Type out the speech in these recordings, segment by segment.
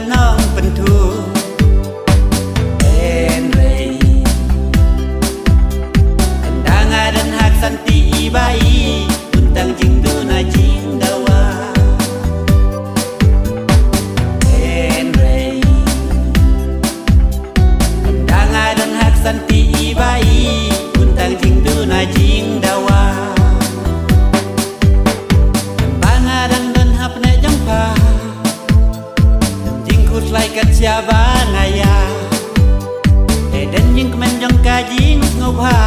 nong pentu Enrei Endanga dan hak santi ibai Untang jingdu na jingdawa Enrei Endanga dan hak santi ibai Untang jingdu na jingdawa Lai kat siapa ngaya dan jing kemenjong kajing ngubha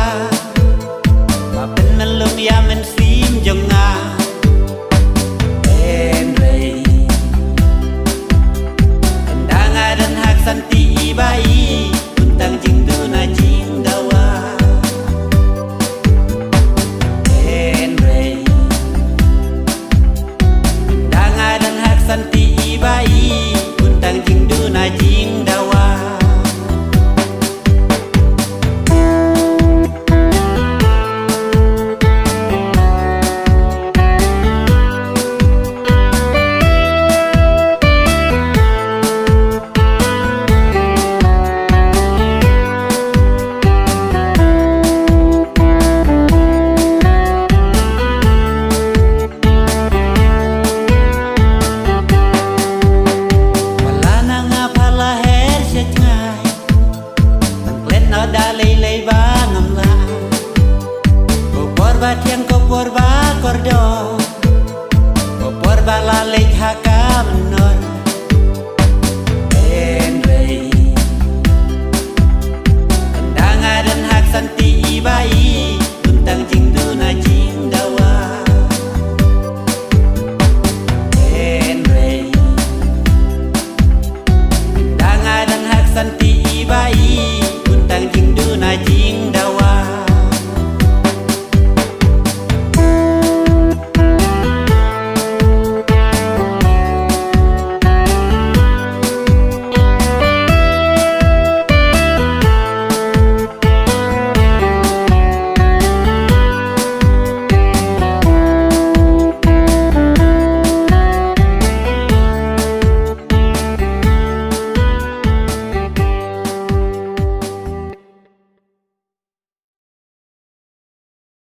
Papen melum ya mensim jonga Enrei Endanga dan hak santi ibai Untang jing duna jing dawa Enrei Endanga dan hak santi ibai Untang jing duna jing dawa Tiang kopor ba kordo Kopor ba lalek haka menor Enrei Endanga dan hak santi ibai Untang jing duna jing dawa Enrei Endanga dan hak santi ibai